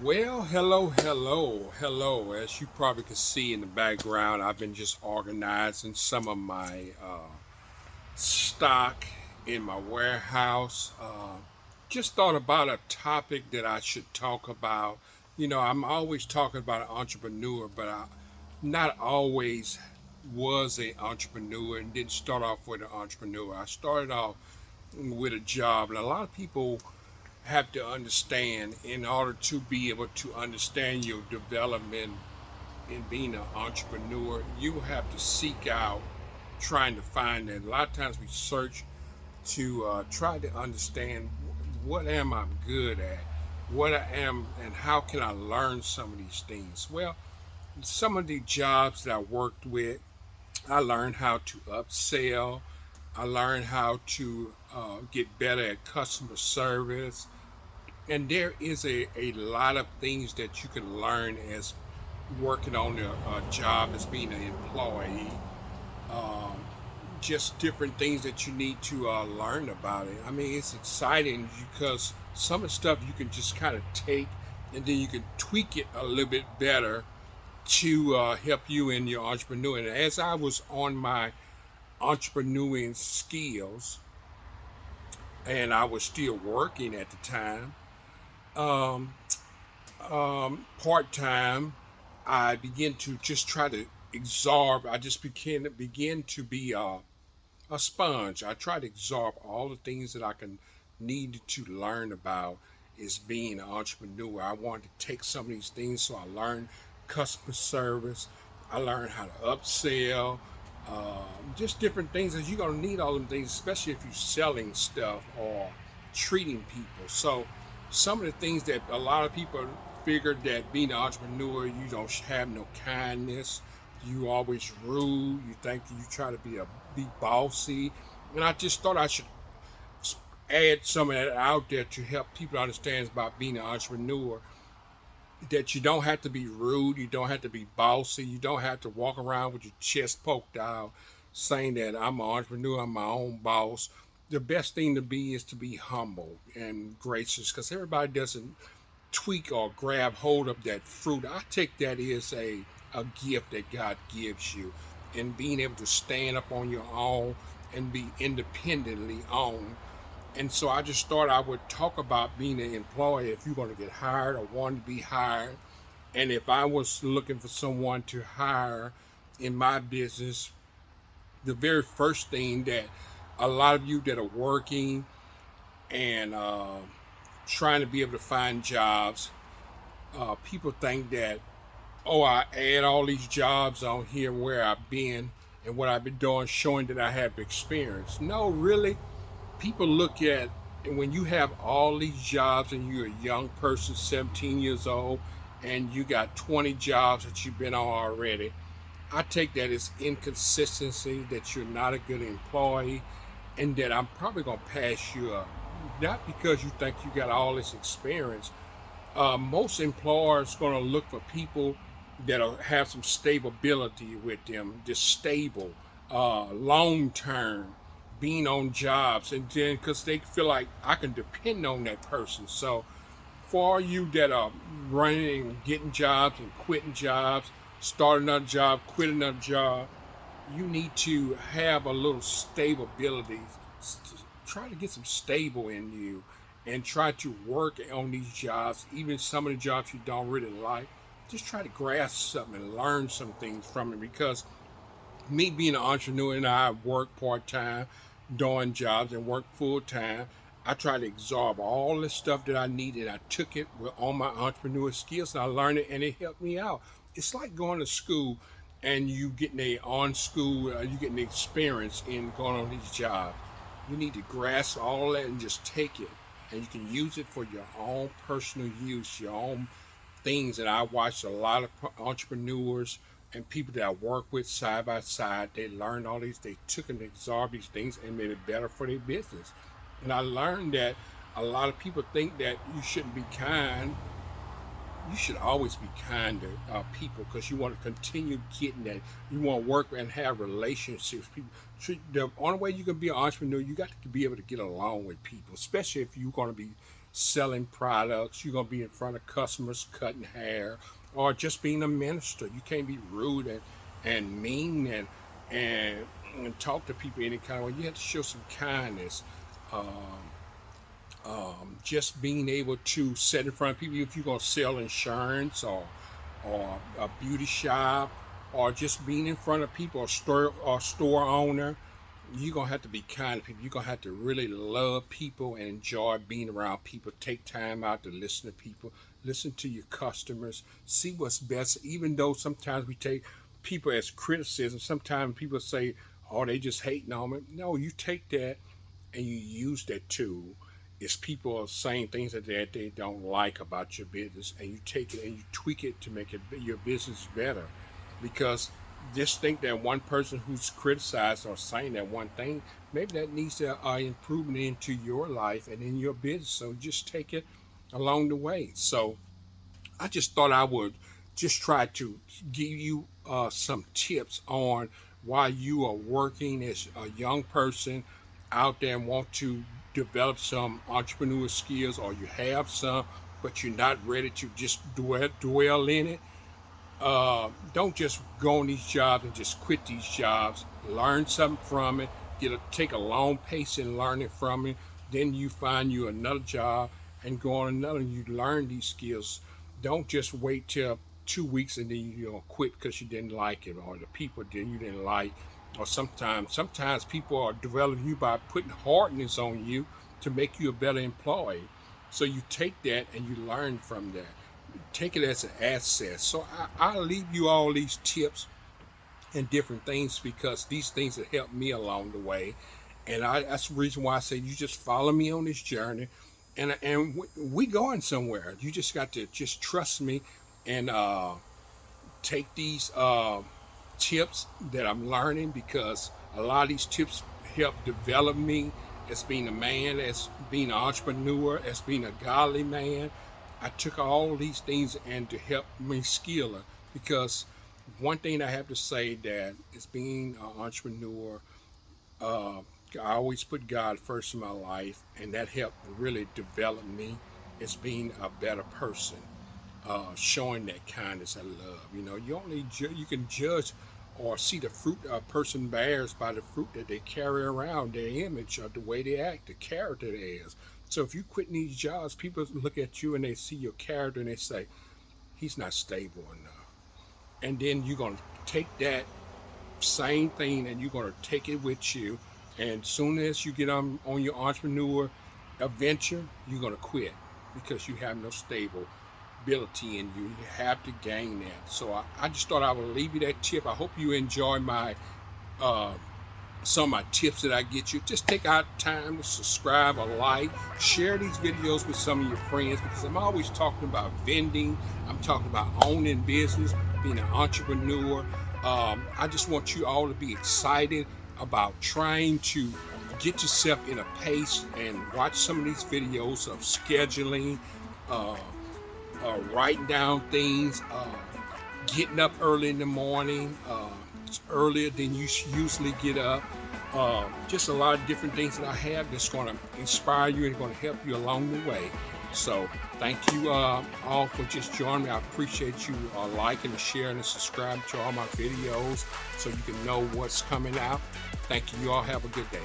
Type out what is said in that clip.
Well, hello. As you probably can see in the background, I've been just organizing some of my stock in my warehouse. Just thought about a topic that I should talk about. I'm always talking about an entrepreneur, but I not always was an entrepreneur and didn't start off with an entrepreneur. I started off with a job, and a lot of people have to understand in order to be able to understand your development in being an entrepreneur, you have to seek out trying to find it. A lot of times we search to try to understand what am I good at, what I am, and how can I learn some of these things. Well, some of the jobs that I worked with, I learned how to upsell. I learned how to get better at customer service. And there is a lot of things that you can learn as working on a job as being an employee. Um, just different things that you need to learn about it. I mean, it's exciting because some of the stuff you can just kind of take and then you can tweak it a little bit better to help you in your entrepreneur. And as I was on my entrepreneuring skills and I was still working at the time, um, part time, I began to just try to absorb. I just begin to be a sponge. I try to absorb all the things that I can need to learn about is being an entrepreneur. I wanted to take some of these things, so I learned customer service. I learned how to upsell. Just different things that you're gonna need all them things, especially if you're selling stuff or treating people. So some of the things that a lot of people figured that being an entrepreneur, you don't have no kindness, you always rude, you think you try to be bossy, and I just thought I should add some of that out there to help people understand about being an entrepreneur. That you don't have to be rude, you don't have to be bossy, you don't have to walk around with your chest poked out, saying that I'm an entrepreneur, I'm my own boss. The best thing to be is to be humble and gracious, because everybody doesn't tweak or grab hold of that fruit. I take that as a gift that God gives you, and being able to stand up on your own and be independently owned. And so I just thought I would talk about being an employee if you're going to get hired or want to be hired. And if I was looking for someone to hire in my business, the very first thing that a lot of you that are working and trying to be able to find jobs, people think that, oh, I add all these jobs on here where I've been and what I've been doing, showing that I have experience. No, really, people look at, and when you have all these jobs and you're a young person, 17 years old, and you got 20 jobs that you've been on already, I take that as inconsistency, that you're not a good employee, and that I'm probably going to pass you up. Not because you think you got all this experience. Most employers going to look for people that'll have some stability with them, just stable, long term, being on jobs, and then because they feel like I can depend on that person. So for all you that are running and getting jobs and quitting jobs, start another job, quit another job, you need to have a little stability. Try to get some stable in you and try to work on these jobs, even some of the jobs you don't really like. Just try to grasp something and learn some things from it, because me being an entrepreneur and I work part time, doing jobs and work full time. I try to absorb all the stuff that I needed. I took it with all my entrepreneur skills and I learned it and it helped me out. It's like going to school and you getting a on school, you getting the experience in going on these jobs. You need to grasp all that and just take it, and you can use it for your own personal use, your own things. And I watched a lot of entrepreneurs and people that I work with side by side. They learned all these, they took and absorbed these things and made it better for their business. And I learned that a lot of people think that you shouldn't be kind. You should always be kind to people, because you want to continue getting that. You want to work and have relationships with people. The only way you can be an entrepreneur, you got to be able to get along with people, especially if you're going to be selling products. You're going to be in front of customers cutting hair, or just being a minister. You can't be rude and mean and, and talk to people any kind of way. You have to show some kindness. Um, just being able to sit in front of people if you're going to sell insurance or a beauty shop, or just being in front of people, or store owner, you're gonna have to be kind to people. You're gonna have to really love people and enjoy being around people. Take time out to listen to people, listen to your customers, see what's best. Even though sometimes we take people as criticism, sometimes people say, oh, they just hating on me. No, you take that and you use that tool. It's people are saying things that they don't like about your business, and you take it and you tweak it to make your business better. Because just think that one person who's criticized or saying that one thing, maybe that needs to improvement into your life and in your business. So just take it along the way. So I just thought I would just try to give you some tips on why you are working as a young person out there and want to develop some entrepreneur skills, or you have some, but you're not ready to just dwell in it. Don't just go on these jobs and just quit these jobs. Learn something from it. Take a long pace in learning from it. Then you find you another job and go on another. And you learn these skills. Don't just wait till 2 weeks and then you quit because you didn't like it, or the people you didn't like. Or sometimes people are developing you by putting hardness on you to make you a better employee. So you take that and you learn from that. Take it as an asset. So I'll leave you all these tips and different things, because these things have helped me along the way. And that's the reason why I say you just follow me on this journey, and we going somewhere. You just got to just trust me and take these tips that I'm learning, because a lot of these tips help develop me as being a man, as being an entrepreneur, as being a godly man. I took all these things and to help me skill her, because one thing I have to say that is being an entrepreneur, uh, I always put God first in my life, and that helped really develop me as being a better person, showing that kindness and love. You can judge or see the fruit a person bears by the fruit that they carry around, their image, or the way they act, the character they is. So if you quit these jobs, people look at you and they see your character and they say, he's not stable enough. And then you're going to take that same thing and you're going to take it with you. And soon as you get on your entrepreneur adventure, you're going to quit because you have no stable ability in you. You have to gain that. So I just thought I would leave you that tip. I hope you enjoy my uh, some of my tips that I get you. Just take out time to subscribe or like, share these videos with some of your friends, because I'm always talking about vending. I'm talking about owning business, being an entrepreneur. I just want you all to be excited about trying to get yourself in a pace and watch some of these videos of scheduling, uh, writing down things, getting up early in the morning, earlier than you usually get up. Just a lot of different things that I have that's going to inspire you and going to help you along the way. So thank you all for just joining me. I appreciate you liking and sharing and subscribing to all my videos so you can know what's coming out. Thank you. You all have a good day.